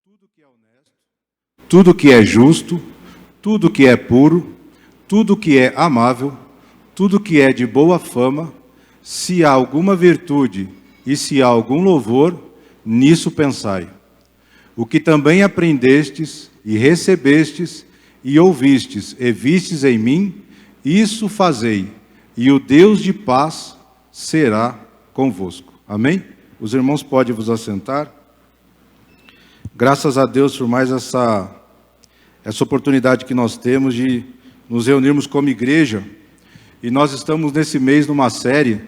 tudo que é honesto, tudo que é justo, tudo que é puro, tudo que é amável, tudo que é de boa fama, se há alguma virtude e se há algum louvor, nisso pensai. O que também aprendestes e recebestes e ouvistes e vistes em mim, isso fazei, e o Deus de paz será convosco. Amém? Os irmãos podem vos assentar. Graças a Deus por mais essa oportunidade que nós temos de nos reunirmos como igreja. E nós estamos nesse mês numa série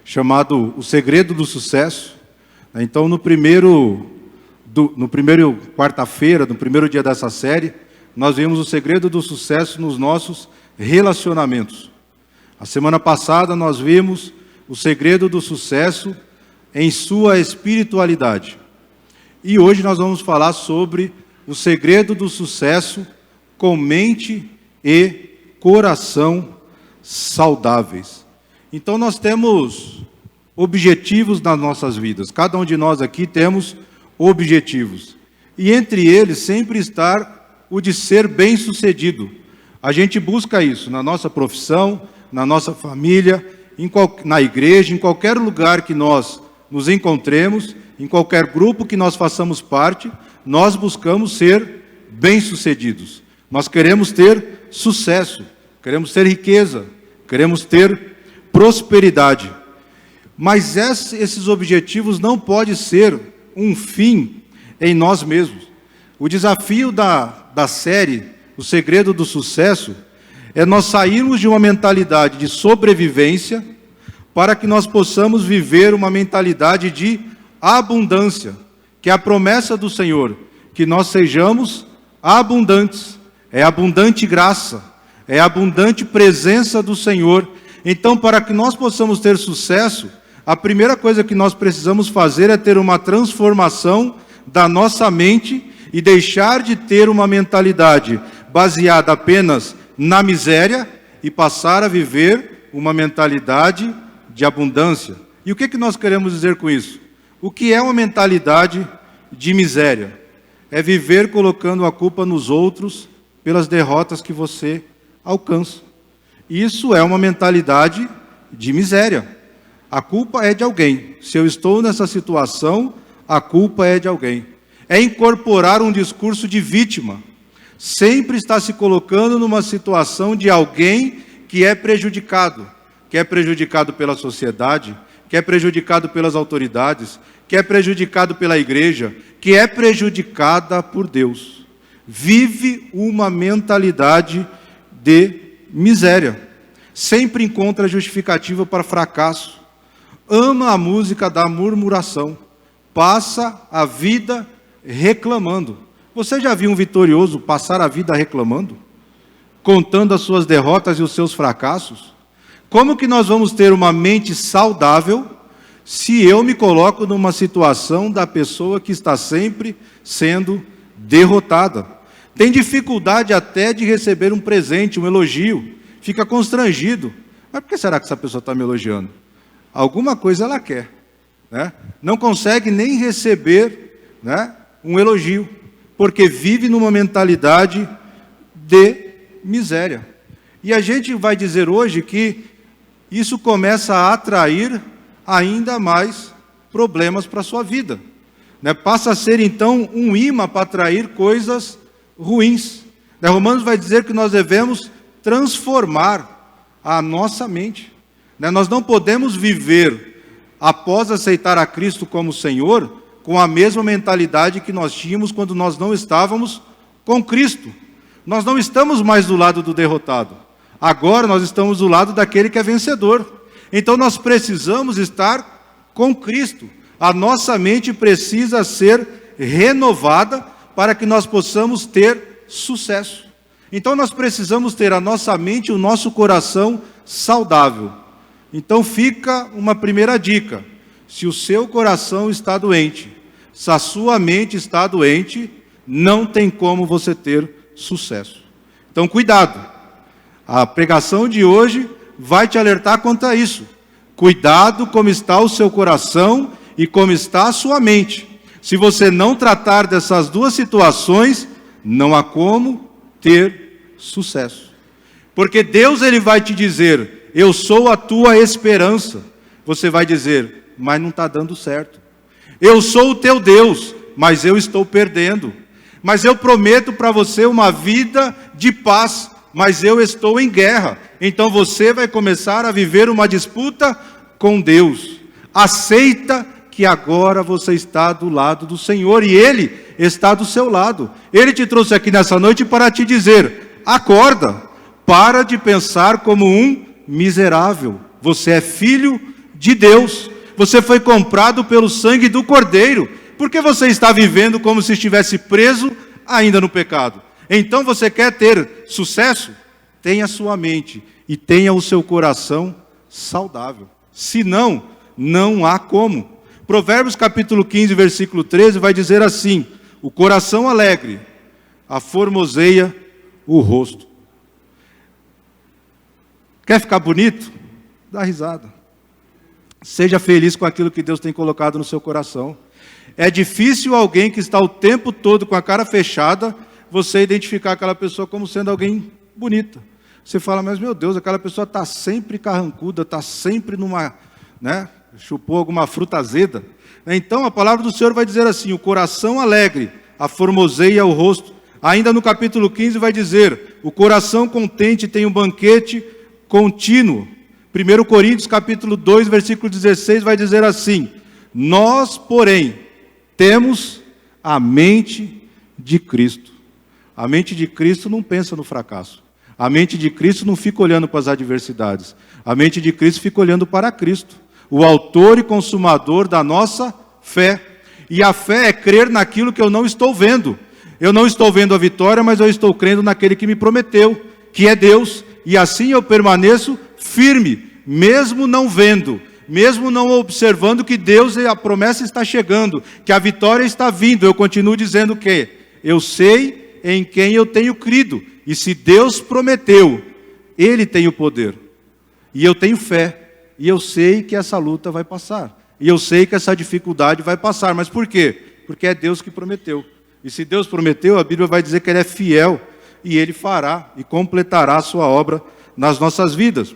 chamada O Segredo do Sucesso. Então, no primeiro quarta-feira, no primeiro dia dessa série, nós vimos o segredo do sucesso nos nossos relacionamentos. A semana passada nós vimos o segredo do sucesso em sua espiritualidade. E hoje nós vamos falar sobre o segredo do sucesso com mente e coração saudáveis. Então nós temos objetivos nas nossas vidas. Cada um de nós aqui temos objetivos. E entre eles sempre está o de ser bem-sucedido. A gente busca isso na nossa profissão, na nossa família, na igreja, em qualquer lugar que nós nos encontremos, em qualquer grupo que nós façamos parte, nós buscamos ser bem-sucedidos. Nós queremos ter sucesso, queremos ter riqueza, queremos ter prosperidade. Mas esses objetivos não podem ser um fim em nós mesmos. O desafio da série, O Segredo do Sucesso, é nós sairmos de uma mentalidade de sobrevivência para que nós possamos viver uma mentalidade de abundância, que é a promessa do Senhor, que nós sejamos abundantes. É abundante graça, é abundante presença do Senhor. Então, para que nós possamos ter sucesso, a primeira coisa que nós precisamos fazer é ter uma transformação da nossa mente e deixar de ter uma mentalidade baseada apenas na miséria e passar a viver uma mentalidade de abundância. E o que nós queremos dizer com isso? O que é uma mentalidade de miséria? É viver colocando a culpa nos outros pelas derrotas que você alcança. Isso é uma mentalidade de miséria. A culpa é de alguém. Se eu estou nessa situação, a culpa é de alguém. É incorporar um discurso de vítima. Sempre está se colocando numa situação de alguém que é prejudicado pela sociedade, que é prejudicado pelas autoridades, que é prejudicado pela igreja, que é prejudicada por Deus. Vive uma mentalidade de miséria. Sempre encontra justificativa para fracasso. Ama a música da murmuração. Passa a vida reclamando. Você já viu um vitorioso passar a vida reclamando? Contando as suas derrotas e os seus fracassos? Como que nós vamos ter uma mente saudável se eu me coloco numa situação da pessoa que está sempre sendo derrotada? Tem dificuldade até de receber um presente, um elogio. Fica constrangido. Mas por que será que essa pessoa está me elogiando? Alguma coisa ela quer, né? Não consegue nem receber, né, um elogio, porque vive numa mentalidade de miséria. E a gente vai dizer hoje que isso começa a atrair ainda mais problemas para a sua vida, né? Passa a ser então um imã para atrair coisas ruins, né? Romanos vai dizer que nós devemos transformar a nossa mente, né? Nós não podemos viver após aceitar a Cristo como Senhor com a mesma mentalidade que nós tínhamos quando nós não estávamos com Cristo. Nós não estamos mais do lado do derrotado. Agora nós estamos do lado daquele que é vencedor. Então nós precisamos estar com Cristo. A nossa mente precisa ser renovada para que nós possamos ter sucesso. Então nós precisamos ter a nossa mente e o nosso coração saudável. Então fica uma primeira dica. Se o seu coração está doente, se a sua mente está doente, não tem como você ter sucesso. Então cuidado. A pregação de hoje vai te alertar quanto a isso. Cuidado como está o seu coração e como está a sua mente. Se você não tratar dessas duas situações, não há como ter sucesso. Porque Deus ele vai te dizer, eu sou a tua esperança. Você vai dizer, mas não está dando certo. Eu sou o teu Deus, mas eu estou perdendo. Mas eu prometo para você uma vida de paz, mas eu estou em guerra. Então você vai começar a viver uma disputa com Deus. Aceita que agora você está do lado do Senhor e Ele está do seu lado. Ele te trouxe aqui nessa noite para te dizer, acorda, para de pensar como um miserável. Você é filho de Deus. Você foi comprado pelo sangue do Cordeiro. Por que você está vivendo como se estivesse preso ainda no pecado? Então você quer ter sucesso? Tenha sua mente e tenha o seu coração saudável. Senão, não há como. Provérbios capítulo 15, versículo 13 vai dizer assim, o coração alegre aformoseia o rosto. Quer ficar bonito? Dá risada. Seja feliz com aquilo que Deus tem colocado no seu coração. É difícil alguém que está o tempo todo com a cara fechada, você identificar aquela pessoa como sendo alguém bonita. Você fala, mas meu Deus, aquela pessoa está sempre carrancuda, está sempre numa, chupou alguma fruta azeda. Então a palavra do Senhor vai dizer assim, o coração alegre aformoseia o rosto. Ainda no capítulo 15 vai dizer, o coração contente tem um banquete contínuo. 1 Coríntios capítulo 2, versículo 16 vai dizer assim, nós, porém, temos a mente de Cristo. A mente de Cristo não pensa no fracasso. A mente de Cristo não fica olhando para as adversidades. A mente de Cristo fica olhando para Cristo, o autor e consumador da nossa fé. E a fé é crer naquilo que eu não estou vendo. Eu não estou vendo a vitória, mas eu estou crendo naquele que me prometeu, que é Deus. E assim eu permaneço firme, mesmo não vendo, mesmo não observando que Deus e a promessa está chegando, que a vitória está vindo. Eu continuo dizendo que eu sei em quem eu tenho crido. E se Deus prometeu, Ele tem o poder. E eu tenho fé. E eu sei que essa luta vai passar. E eu sei que essa dificuldade vai passar. Mas por quê? Porque é Deus que prometeu. E se Deus prometeu, a Bíblia vai dizer que Ele é fiel. E Ele fará e completará a sua obra nas nossas vidas.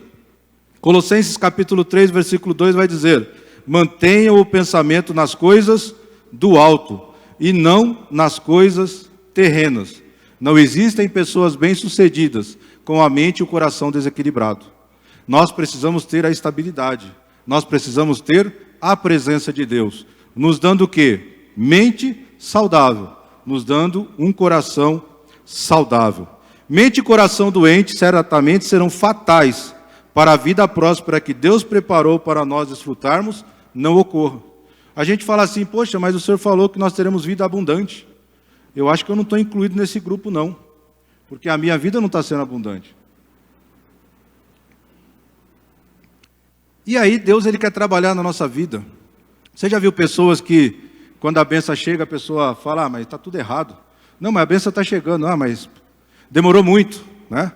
Colossenses capítulo 3, versículo 2 vai dizer, mantenham o pensamento nas coisas do alto e não nas coisas terrenas. Não existem pessoas bem-sucedidas com a mente e o coração desequilibrado. Nós precisamos ter a estabilidade. Nós precisamos ter a presença de Deus. Nos dando o quê? Mente saudável. Nos dando um coração saudável. Mente e coração doente certamente serão fatais para a vida próspera que Deus preparou para nós desfrutarmos, não ocorra. A gente fala assim, poxa, mas o Senhor falou que nós teremos vida abundante. Eu acho que eu não estou incluído nesse grupo não, porque a minha vida não está sendo abundante. E aí Deus ele quer trabalhar na nossa vida. Você já viu pessoas que, quando a bênção chega, a pessoa fala, mas está tudo errado. Não, mas a bênção está chegando, mas demorou muito, né?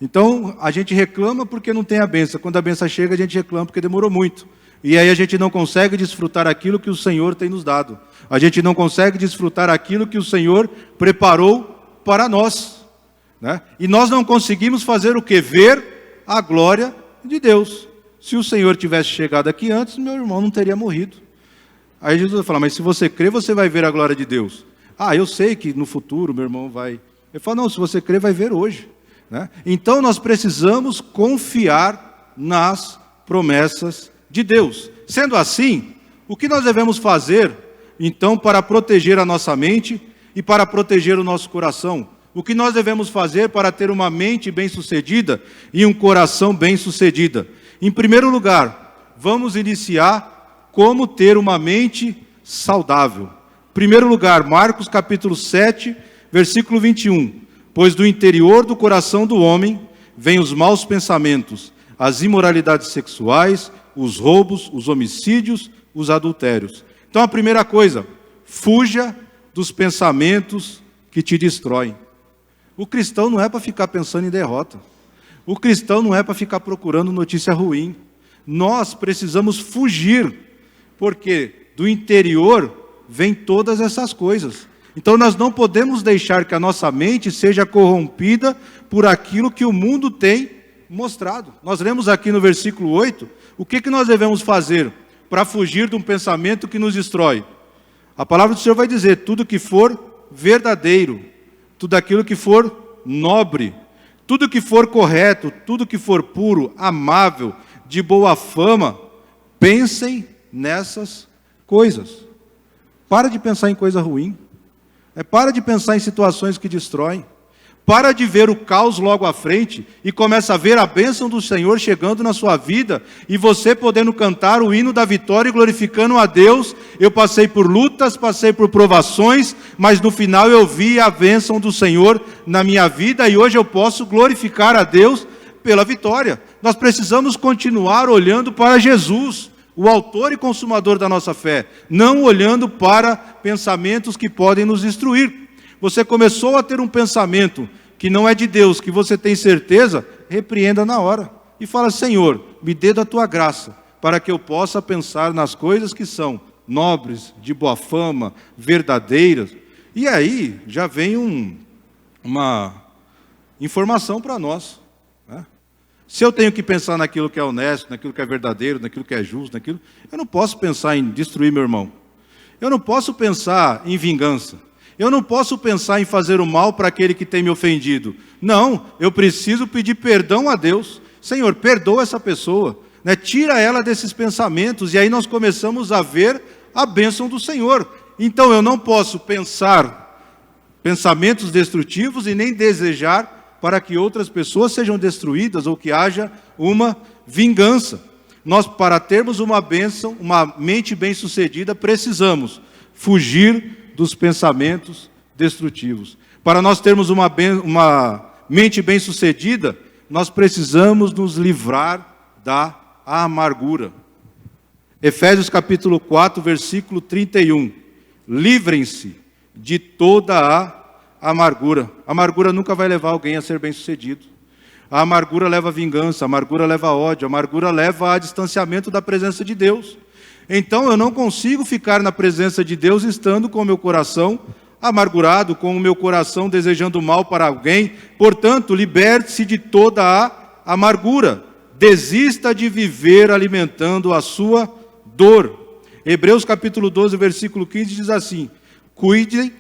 Então, a gente reclama porque não tem a bênção. Quando a bênção chega, a gente reclama porque demorou muito. E aí a gente não consegue desfrutar aquilo que o Senhor tem nos dado. A gente não consegue desfrutar aquilo que o Senhor preparou para nós. Né? E nós não conseguimos fazer o quê? Ver a glória de Deus. Se o Senhor tivesse chegado aqui antes, meu irmão não teria morrido. Aí Jesus vai falar, mas se você crer, você vai ver a glória de Deus. Eu sei que no futuro meu irmão vai... Ele fala, não, se você crer, vai ver hoje. Né? Então nós precisamos confiar nas promessas de Deus. Sendo assim, o que nós devemos fazer, então, para proteger a nossa mente e para proteger o nosso coração? O que nós devemos fazer para ter uma mente bem-sucedida e um coração bem-sucedido? Em primeiro lugar, vamos iniciar como ter uma mente saudável. Em primeiro lugar, Marcos capítulo 7, versículo 21. Pois do interior do coração do homem vêm os maus pensamentos, as imoralidades sexuais, os roubos, os homicídios, os adultérios. Então a primeira coisa, fuja dos pensamentos que te destroem. O cristão não é para ficar pensando em derrota. O cristão não é para ficar procurando notícia ruim. Nós precisamos fugir, porque do interior vem todas essas coisas. Então nós não podemos deixar que a nossa mente seja corrompida por aquilo que o mundo tem mostrado. Nós lemos aqui no versículo 8, o que nós devemos fazer para fugir de um pensamento que nos destrói? A palavra do Senhor vai dizer, tudo que for verdadeiro, tudo aquilo que for nobre, tudo que for correto, tudo que for puro, amável, de boa fama, pensem nessas coisas. Para de pensar em coisa ruim. Para de pensar em situações que destroem. Para de ver o caos logo à frente e começa a ver a bênção do Senhor chegando na sua vida e você podendo cantar o hino da vitória e glorificando a Deus. Eu passei por lutas, passei por provações, mas no final eu vi a bênção do Senhor na minha vida e hoje eu posso glorificar a Deus pela vitória. Nós precisamos continuar olhando para Jesus, o autor e consumador da nossa fé, não olhando para pensamentos que podem nos destruir. Você começou a ter um pensamento que não é de Deus, que você tem certeza, repreenda na hora. E fala, Senhor, me dê da tua graça, para que eu possa pensar nas coisas que são nobres, de boa fama, verdadeiras. E aí já vem uma informação para nós. Né? Se eu tenho que pensar naquilo que é honesto, naquilo que é verdadeiro, naquilo que é justo, eu não posso pensar em destruir meu irmão. Eu não posso pensar em vingança. Eu não posso pensar em fazer o mal para aquele que tem me ofendido. Não, eu preciso pedir perdão a Deus. Senhor, perdoa essa pessoa. Né? Tira ela desses pensamentos. E aí nós começamos a ver a bênção do Senhor. Então eu não posso pensar pensamentos destrutivos e nem desejar para que outras pessoas sejam destruídas ou que haja uma vingança. Nós, para termos uma bênção, uma mente bem-sucedida, precisamos fugir dos pensamentos destrutivos. Para nós termos uma mente bem-sucedida, nós precisamos nos livrar da amargura. Efésios capítulo 4, versículo 31. Livrem-se de toda a amargura. A amargura nunca vai levar alguém a ser bem-sucedido. A amargura leva a vingança, a amargura leva a ódio, a amargura leva a distanciamento da presença de Deus. Então eu não consigo ficar na presença de Deus estando com o meu coração amargurado, com o meu coração desejando mal para alguém. Portanto, liberte-se de toda a amargura. Desista de viver alimentando a sua dor. Hebreus capítulo 12, versículo 15 diz assim: cuidem,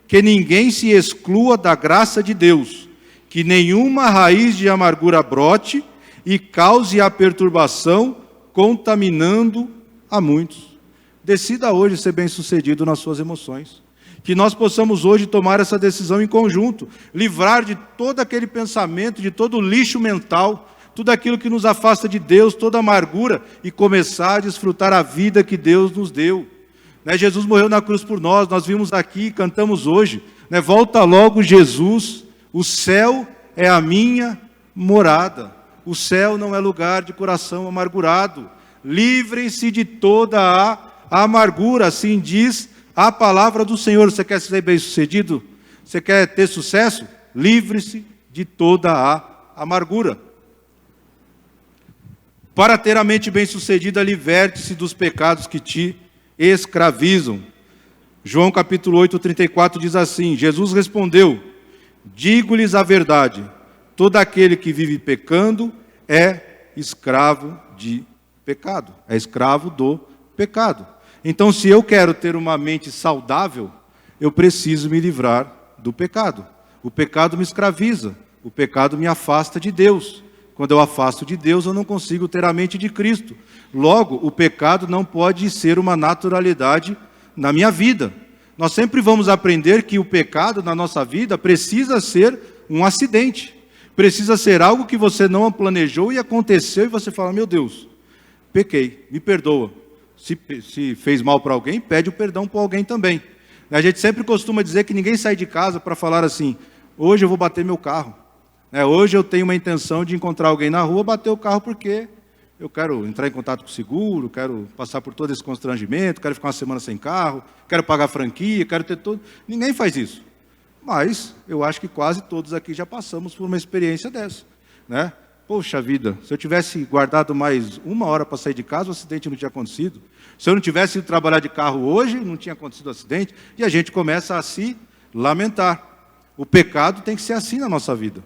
que ninguém se exclua da graça de Deus, que nenhuma raiz de amargura brote e cause a perturbação, contaminando a muitos. Decida hoje ser bem-sucedido nas suas emoções. Que nós possamos hoje tomar essa decisão em conjunto, livrar de todo aquele pensamento, de todo o lixo mental, tudo aquilo que nos afasta de Deus, toda amargura, e começar a desfrutar a vida que Deus nos deu. Né? Jesus morreu na cruz por nós, nós vimos aqui, cantamos hoje, né? Volta logo Jesus, o céu é a minha morada. O céu não é lugar de coração amargurado. Livrem-se de toda a amargura, assim diz a palavra do Senhor. Você quer ser bem-sucedido? Você quer ter sucesso? Livre-se de toda a amargura. Para ter a mente bem-sucedida, liberte-se dos pecados que te escravizam. João capítulo 8, 34 diz assim: Jesus respondeu: digo-lhes a verdade, todo aquele que vive pecando é escravo de pecado, é escravo do pecado. Então, se eu quero ter uma mente saudável, eu preciso me livrar do pecado. O pecado me escraviza, o pecado me afasta de Deus. Quando eu afasto de Deus, eu não consigo ter a mente de Cristo. Logo, o pecado não pode ser uma naturalidade na minha vida. Nós sempre vamos aprender que o pecado na nossa vida precisa ser um acidente. Precisa ser algo que você não planejou e aconteceu e você fala: meu Deus, pequei, me perdoa. Se fez mal para alguém, pede o perdão para alguém também. A gente sempre costuma dizer que ninguém sai de casa para falar assim: hoje eu vou bater meu carro. Hoje eu tenho uma intenção de encontrar alguém na rua, bater o carro porque eu quero entrar em contato com o seguro, quero passar por todo esse constrangimento, quero ficar uma semana sem carro, quero pagar franquia, quero ter tudo. Ninguém faz isso. Mas eu acho que quase todos aqui já passamos por uma experiência dessa. Né? poxa vida, se eu tivesse guardado mais 1 hora para sair de casa, o acidente não tinha acontecido. Se eu não tivesse ido trabalhar de carro hoje, não tinha acontecido o acidente. E a gente começa a se lamentar. O pecado tem que ser assim na nossa vida.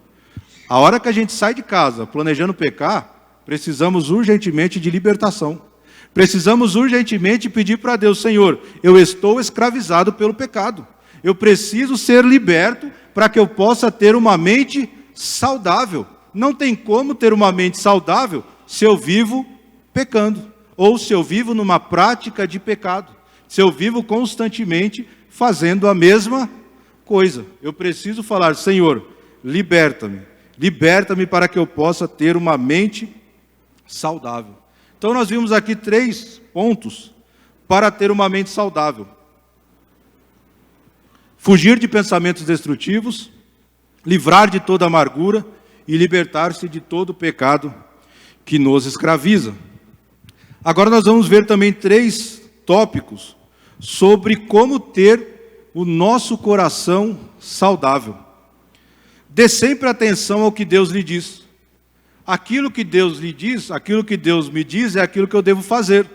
A hora que a gente sai de casa planejando pecar, precisamos urgentemente de libertação. Precisamos urgentemente pedir para Deus: Senhor, eu estou escravizado pelo pecado. Eu preciso ser liberto para que eu possa ter uma mente saudável. Não tem como ter uma mente saudável se eu vivo pecando, ou se eu vivo numa prática de pecado, se eu vivo constantemente fazendo a mesma coisa. Eu preciso falar: Senhor, liberta-me. Liberta-me para que eu possa ter uma mente saudável. Então nós vimos aqui 3 pontos para ter uma mente saudável: fugir de pensamentos destrutivos, livrar de toda amargura e libertar-se de todo pecado que nos escraviza. Agora nós vamos ver também 3 tópicos sobre como ter o nosso coração saudável. Dê sempre atenção ao que Deus lhe diz. Aquilo que Deus lhe diz, aquilo que Deus me diz, é aquilo que eu devo fazer.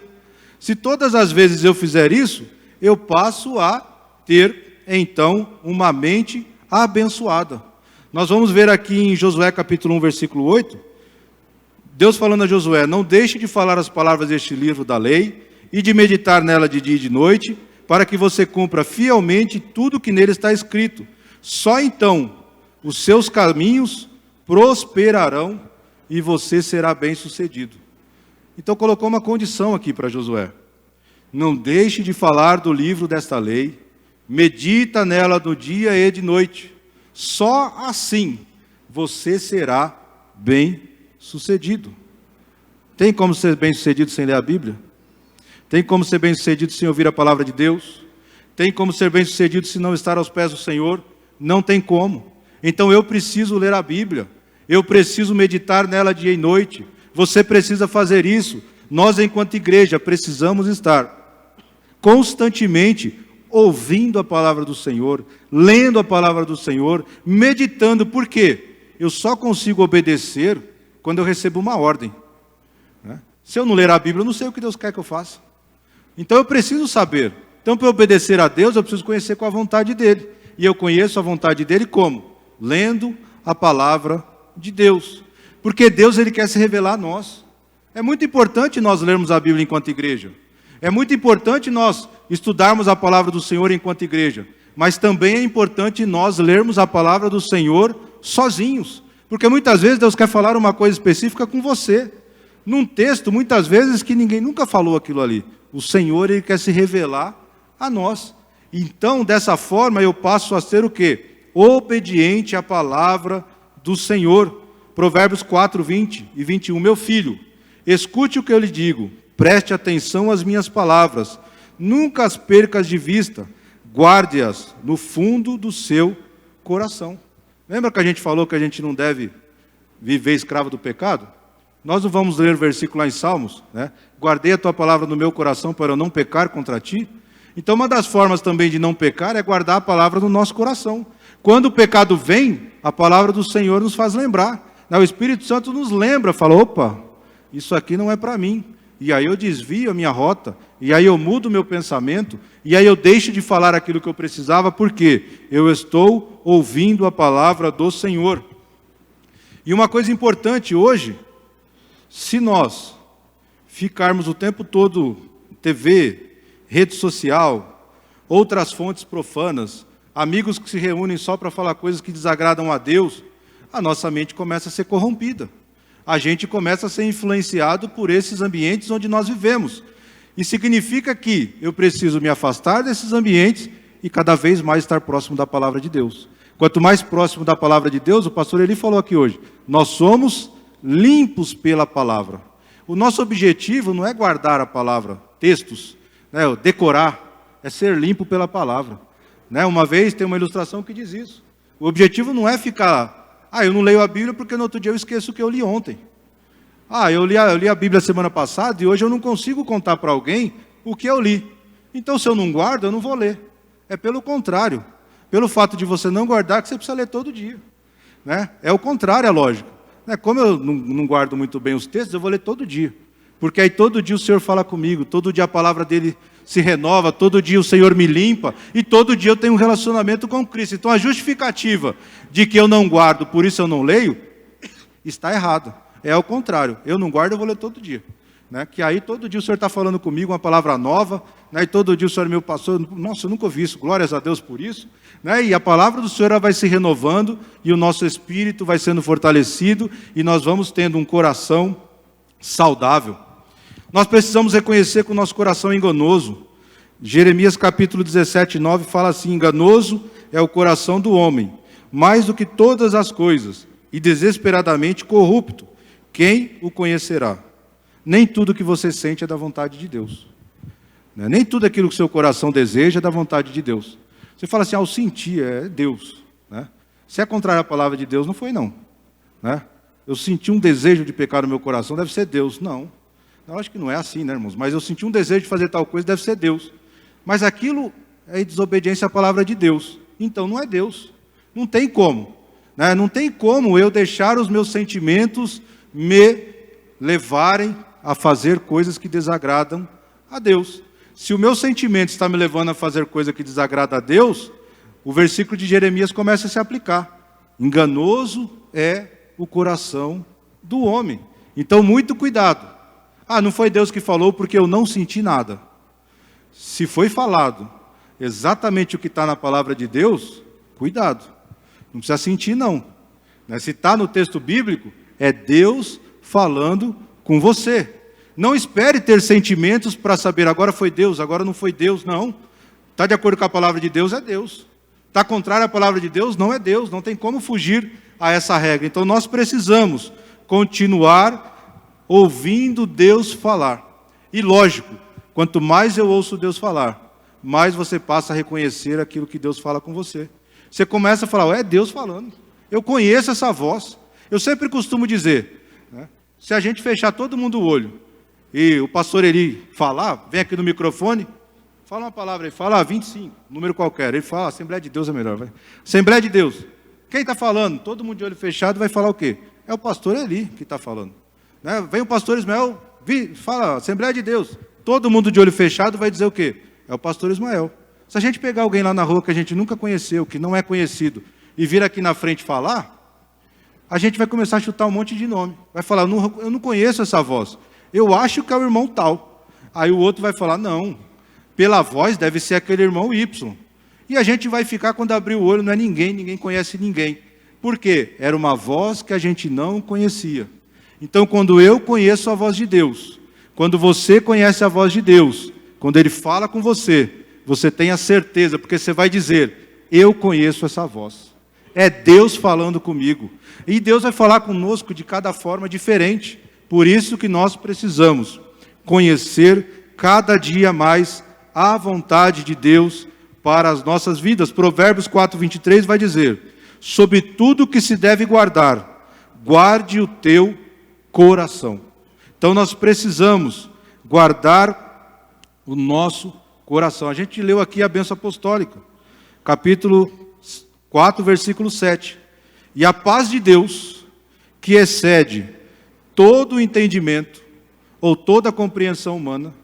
Se todas as vezes eu fizer isso, eu passo a ter, então, uma mente abençoada. Nós vamos ver aqui em Josué capítulo 1, versículo 8, Deus falando a Josué: não deixe de falar as palavras deste livro da lei e de meditar nela de dia e de noite, para que você cumpra fielmente tudo que nele está escrito. Só então os seus caminhos prosperarão e você será bem-sucedido. Então colocou uma condição aqui para Josué: não deixe de falar do livro desta lei, medita nela do dia e de noite. Só assim você será bem-sucedido. Tem como ser bem-sucedido sem ler a Bíblia? Tem como ser bem-sucedido sem ouvir a palavra de Deus? Tem como ser bem-sucedido se não estar aos pés do Senhor? Não tem como. Então eu preciso ler a Bíblia. Eu preciso meditar nela dia e noite. Você precisa fazer isso. Nós, enquanto igreja, precisamos estar constantemente ouvindo a palavra do Senhor, lendo a palavra do Senhor, meditando. Por quê? Eu só consigo obedecer quando eu recebo uma ordem. Se eu não ler a Bíblia, eu não sei o que Deus quer que eu faça. Então eu preciso saber. Então, para obedecer a Deus, eu preciso conhecer qual a vontade dEle. E eu conheço a vontade dEle como? Lendo a palavra de Deus. Porque Deus, Ele quer se revelar a nós. É muito importante nós lermos a Bíblia enquanto igreja. É muito importante nós estudarmos a palavra do Senhor enquanto igreja. Mas também é importante nós lermos a palavra do Senhor sozinhos. Porque muitas vezes Deus quer falar uma coisa específica com você. Num texto, muitas vezes, que ninguém nunca falou aquilo ali. O Senhor, Ele quer se revelar a nós. Então, dessa forma, eu passo a ser o quê? Obediente à palavra do Senhor. Provérbios 4, 20 e 21. Meu filho, escute o que eu lhe digo. Preste atenção às minhas palavras. Nunca as percas de vista. Guarde-as no fundo do seu coração. Lembra que a gente falou que a gente não deve viver escravo do pecado? Nós não vamos ler o versículo lá em Salmos, né? Guardei a tua palavra no meu coração para eu não pecar contra ti. Então uma das formas também de não pecar é guardar a palavra no nosso coração. Quando o pecado vem, a palavra do Senhor nos faz lembrar. O Espírito Santo nos lembra, fala: opa, isso aqui não é para mim. E aí eu desvio a minha rota, e aí eu mudo o meu pensamento, e aí eu deixo de falar aquilo que eu precisava, porque eu estou ouvindo a palavra do Senhor. E uma coisa importante hoje, se nós ficarmos o tempo todo TV, rede social, outras fontes profanas, amigos que se reúnem só para falar coisas que desagradam a Deus, a nossa mente começa a ser corrompida. A gente começa a ser influenciado por esses ambientes onde nós vivemos. E significa que eu preciso me afastar desses ambientes e cada vez mais estar próximo da palavra de Deus. Quanto mais próximo da palavra de Deus, o pastor Eli falou aqui hoje, nós somos limpos pela palavra. O nosso objetivo não é guardar a palavra, textos, né, decorar, é ser limpo pela palavra. Né? Uma vez tem uma ilustração que diz isso. O objetivo não é ficar, eu não leio a Bíblia porque no outro dia eu esqueço o que eu li ontem. Eu li a Bíblia semana passada e hoje eu não consigo contar para alguém o que eu li. Então, se eu não guardo, eu não vou ler. É pelo contrário. Pelo fato de você não guardar, que você precisa ler todo dia. Né? É o contrário, é lógico. Como eu não guardo muito bem os textos, eu vou ler todo dia. Porque aí todo dia o Senhor fala comigo, todo dia a palavra dele se renova, todo dia o Senhor me limpa, e todo dia eu tenho um relacionamento com Cristo. Então a justificativa de que eu não guardo, por isso eu não leio, está errada. É ao contrário, eu não guardo, eu vou ler todo dia. Que aí todo dia o Senhor está falando comigo uma palavra nova, e todo dia o Senhor é meu pastor. Nossa, eu nunca ouvi isso, glórias a Deus por isso. E a palavra do Senhor vai se renovando, e o nosso espírito vai sendo fortalecido, e nós vamos tendo um coração saudável. Nós precisamos reconhecer que o nosso coração é enganoso. Jeremias capítulo 17, 9 fala assim: enganoso é o coração do homem, mais do que todas as coisas, e desesperadamente corrupto. Quem o conhecerá? Nem tudo que você sente é da vontade de Deus. Nem tudo aquilo que o seu coração deseja é da vontade de Deus. Você fala assim, eu senti, é Deus. Se é contrário à palavra de Deus, não foi não. Eu senti um desejo de pecar no meu coração, deve ser Deus. Não, eu acho que não é assim, irmãos? Mas eu senti um desejo de fazer tal coisa, deve ser Deus. Mas aquilo é desobediência à palavra de Deus. Então não é Deus. Não tem como. Não tem como eu deixar os meus sentimentos me levarem a fazer coisas que desagradam a Deus. Se o meu sentimento está me levando a fazer coisa que desagrada a Deus, o versículo de Jeremias começa a se aplicar. Enganoso é o coração do homem. Então, muito cuidado. Não foi Deus que falou porque eu não senti nada. Se foi falado exatamente o que está na palavra de Deus, cuidado. Não precisa sentir, não. Se está no texto bíblico, é Deus falando com você. Não espere ter sentimentos para saber, agora foi Deus, agora não foi Deus, não. Está de acordo com a palavra de Deus, é Deus. Está contrário à palavra de Deus, não é Deus. Não tem como fugir a essa regra. Então nós precisamos continuar ouvindo Deus falar. E lógico, quanto mais eu ouço Deus falar, mais você passa a reconhecer aquilo que Deus fala com você. Você começa a falar, é Deus falando. Eu conheço essa voz. Eu sempre costumo dizer, se a gente fechar todo mundo o olho, e o pastor Eli falar, vem aqui no microfone, fala uma palavra aí, fala 25, número qualquer. Ele fala, Assembleia de Deus é melhor. Vai. Assembleia de Deus. Quem está falando? Todo mundo de olho fechado vai falar o quê? É o pastor Eli que está falando. Vem o pastor Ismael, fala, Assembleia de Deus. Todo mundo de olho fechado vai dizer o quê? É o pastor Ismael. Se a gente pegar alguém lá na rua que a gente nunca conheceu, que não é conhecido, e vir aqui na frente falar, a gente vai começar a chutar um monte de nome. Vai falar, eu não conheço essa voz. Eu acho que é o irmão tal. Aí o outro vai falar, não, pela voz deve ser aquele irmão Y. E a gente vai ficar, quando abrir o olho, não é ninguém, ninguém conhece ninguém. Por quê? Era uma voz que a gente não conhecia. Então, quando eu conheço a voz de Deus, quando você conhece a voz de Deus, quando Ele fala com você, você tem a certeza, porque você vai dizer, eu conheço essa voz. É Deus falando comigo. E Deus vai falar conosco de cada forma diferente. Por isso que nós precisamos conhecer cada dia mais a vontade de Deus para as nossas vidas. Provérbios 4:23 vai dizer, sobre tudo que se deve guardar, guarde o teu coração. Então nós precisamos guardar o nosso coração. A gente leu aqui a bênção apostólica, capítulo 4, versículo 7. E a paz de Deus, que excede todo o entendimento, ou toda a compreensão humana,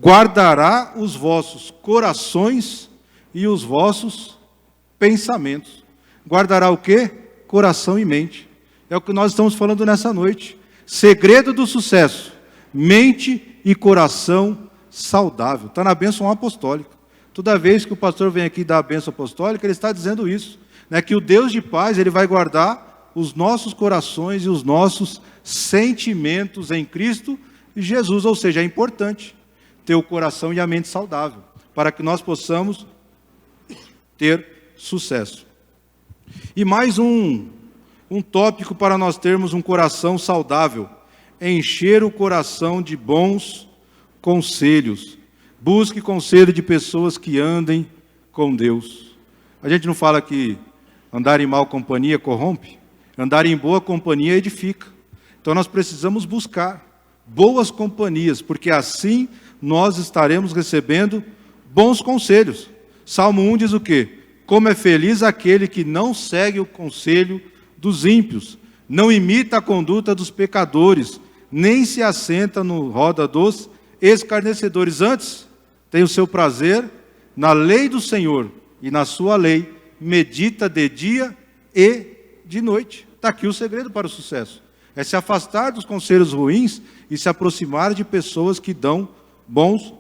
guardará os vossos corações e os vossos pensamentos. Guardará o quê? Coração e mente. É o que nós estamos falando nessa noite. Segredo do sucesso, mente e coração saudável. Está na bênção apostólica. Toda vez que o pastor vem aqui dar a bênção apostólica, ele está dizendo isso, que o Deus de paz, Ele vai guardar os nossos corações e os nossos sentimentos em Cristo e Jesus. Ou seja, é importante ter o coração e a mente saudável, para que nós possamos ter sucesso. E mais um tópico para nós termos um coração saudável: encher o coração de bons conselhos. Busque conselho de pessoas que andem com Deus. A gente não fala que andar em mal companhia corrompe? Andar em boa companhia edifica. Então nós precisamos buscar boas companhias, porque assim nós estaremos recebendo bons conselhos. Salmo 1 diz o quê? Como é feliz aquele que não segue o conselho dos ímpios, não imita a conduta dos pecadores, nem se assenta no roda dos escarnecedores. Antes, tem o seu prazer na lei do Senhor, e na sua lei medita de dia e de noite. Está aqui o segredo para o sucesso. É se afastar dos conselhos ruins e se aproximar de pessoas que dão bons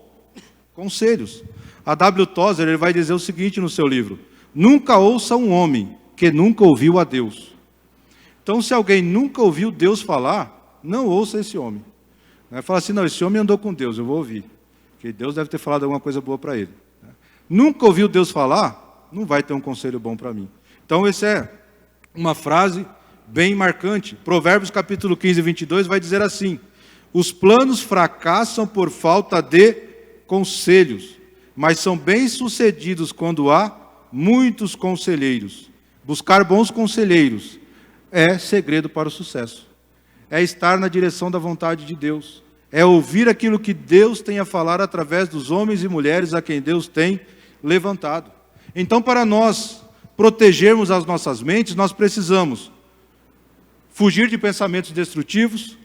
conselhos. A W. Tozer, ele vai dizer o seguinte no seu livro: nunca ouça um homem que nunca ouviu a Deus. Então, se alguém nunca ouviu Deus falar, não ouça esse homem. Fala assim, não, esse homem andou com Deus, eu vou ouvir. Porque Deus deve ter falado alguma coisa boa para ele. Nunca ouviu Deus falar, não vai ter um conselho bom para mim. Então, essa é uma frase bem marcante. Provérbios capítulo 15, 22 vai dizer assim: os planos fracassam por falta de conselhos, mas são bem-sucedidos quando há muitos conselheiros. Buscar bons conselheiros é segredo para o sucesso. É estar na direção da vontade de Deus. É ouvir aquilo que Deus tem a falar através dos homens e mulheres a quem Deus tem levantado. Então, para nós protegermos as nossas mentes, nós precisamos fugir de pensamentos destrutivos,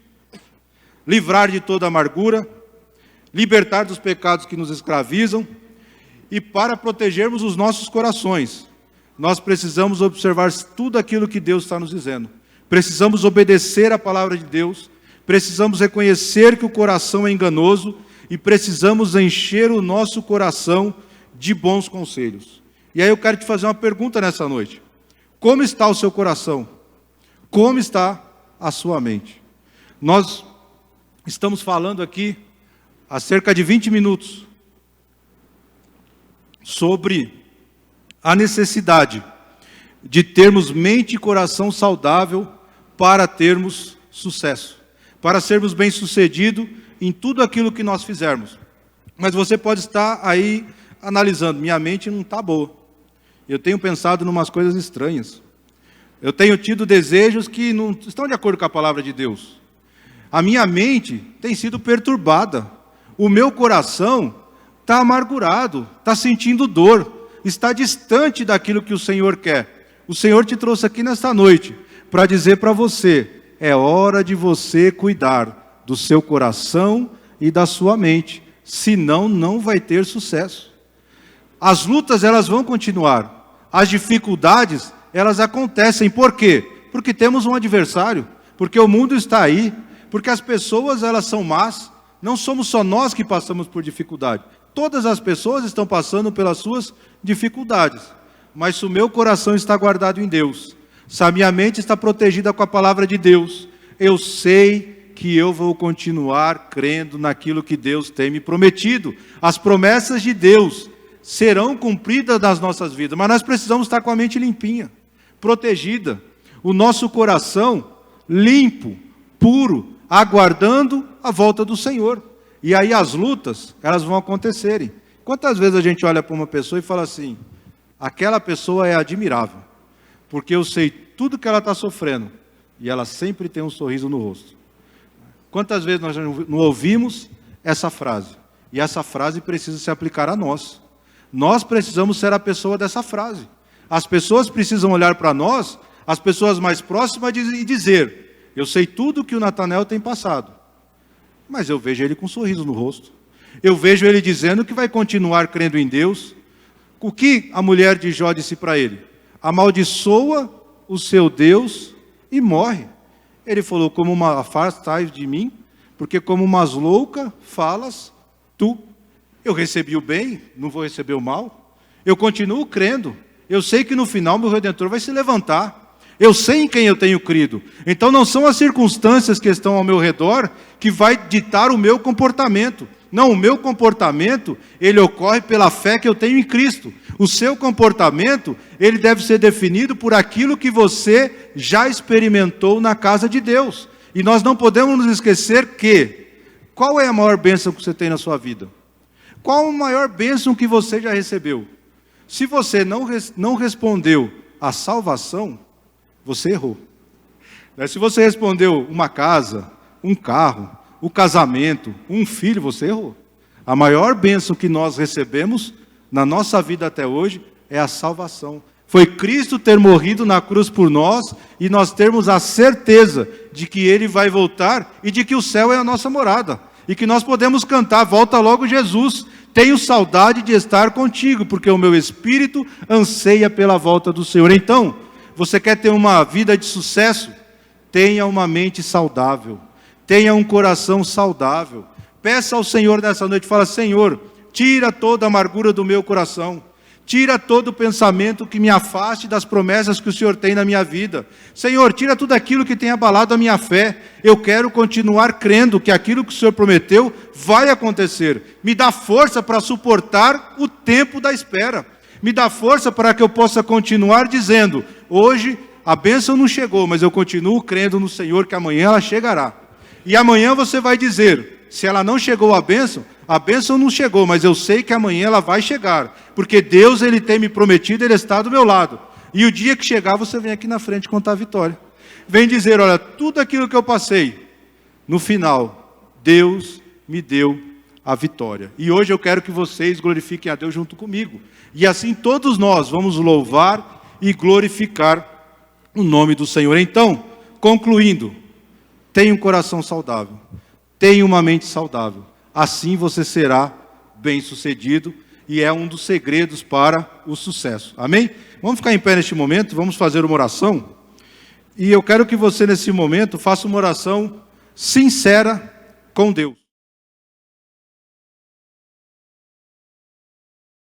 livrar de toda amargura, libertar dos pecados que nos escravizam, e para protegermos os nossos corações, nós precisamos observar tudo aquilo que Deus está nos dizendo. Precisamos obedecer a palavra de Deus, precisamos reconhecer que o coração é enganoso e precisamos encher o nosso coração de bons conselhos. E aí eu quero te fazer uma pergunta nessa noite. Como está o seu coração? Como está a sua mente? Nós estamos falando aqui há cerca de 20 minutos sobre a necessidade de termos mente e coração saudável para termos sucesso, para sermos bem-sucedidos em tudo aquilo que nós fizermos. Mas você pode estar aí analisando, minha mente não está boa. Eu tenho pensado em umas coisas estranhas. Eu tenho tido desejos que não estão de acordo com a palavra de Deus. A minha mente tem sido perturbada. O meu coração está amargurado, está sentindo dor, está distante daquilo que o Senhor quer. O Senhor te trouxe aqui nesta noite para dizer para você: é hora de você cuidar do seu coração e da sua mente, senão não vai ter sucesso. As lutas, elas vão continuar, as dificuldades, elas acontecem. Por quê? Porque temos um adversário, porque o mundo está aí, porque as pessoas, elas são más. Não somos só nós que passamos por dificuldade, todas as pessoas estão passando pelas suas dificuldades. Mas se o meu coração está guardado em Deus, se a minha mente está protegida com a palavra de Deus, eu sei que eu vou continuar crendo naquilo que Deus tem me prometido. As promessas de Deus serão cumpridas nas nossas vidas, mas nós precisamos estar com a mente limpinha, protegida, o nosso coração limpo, puro, aguardando a volta do Senhor. E aí as lutas, elas vão acontecerem. Quantas vezes a gente olha para uma pessoa e fala assim: aquela pessoa é admirável, porque eu sei tudo que ela está sofrendo, e ela sempre tem um sorriso no rosto. Quantas vezes nós não ouvimos essa frase? E essa frase precisa se aplicar a nós. Nós precisamos ser a pessoa dessa frase. As pessoas precisam olhar para nós, as pessoas mais próximas, e dizer: eu sei tudo que o Natanael tem passado, mas eu vejo ele com um sorriso no rosto. Eu vejo ele dizendo que vai continuar crendo em Deus. O que a mulher de Jó disse para ele? Amaldiçoa o seu Deus e morre. Ele falou: afastai de mim, porque como umas loucas falas tu. Eu recebi o bem, não vou receber o mal. Eu continuo crendo. Eu sei que no final meu Redentor vai se levantar. Eu sei em quem eu tenho crido. Então não são as circunstâncias que estão ao meu redor que vai ditar o meu comportamento. Não, o meu comportamento, ele ocorre pela fé que eu tenho em Cristo. O seu comportamento, ele deve ser definido por aquilo que você já experimentou na casa de Deus. E nós não podemos nos esquecer que, qual é a maior bênção que você tem na sua vida? Qual a maior bênção que você já recebeu? Se você não respondeu à salvação, você errou. Se você respondeu uma casa, um carro, o casamento, um filho, você errou. A maior bênção que nós recebemos na nossa vida até hoje é a salvação. Foi Cristo ter morrido na cruz por nós e nós termos a certeza de que Ele vai voltar e de que o céu é a nossa morada. E que nós podemos cantar, volta logo Jesus, tenho saudade de estar contigo, porque o meu espírito anseia pela volta do Senhor. Então, você quer ter uma vida de sucesso? Tenha uma mente saudável, tenha um coração saudável. Peça ao Senhor nessa noite, fala, Senhor, tira toda a amargura do meu coração. Tira todo o pensamento que me afaste das promessas que o Senhor tem na minha vida. Senhor, tira tudo aquilo que tem abalado a minha fé. Eu quero continuar crendo que aquilo que o Senhor prometeu vai acontecer. Me dá força para suportar o tempo da espera. Me dá força para que eu possa continuar dizendo, hoje a bênção não chegou, mas eu continuo crendo no Senhor que amanhã ela chegará. E amanhã você vai dizer, se ela não chegou a bênção não chegou, mas eu sei que amanhã ela vai chegar, porque Deus, Ele tem me prometido, Ele está do meu lado. E o dia que chegar, você vem aqui na frente contar a vitória. Vem dizer, olha, tudo aquilo que eu passei, no final, Deus me deu a vitória. E hoje eu quero que vocês glorifiquem a Deus junto comigo. E assim todos nós vamos louvar e glorificar o nome do Senhor. Então, concluindo, tenha um coração saudável, tenha uma mente saudável. Assim você será bem-sucedido e é um dos segredos para o sucesso. Amém? Vamos ficar em pé neste momento, vamos fazer uma oração. E eu quero que você, nesse momento, faça uma oração sincera com Deus.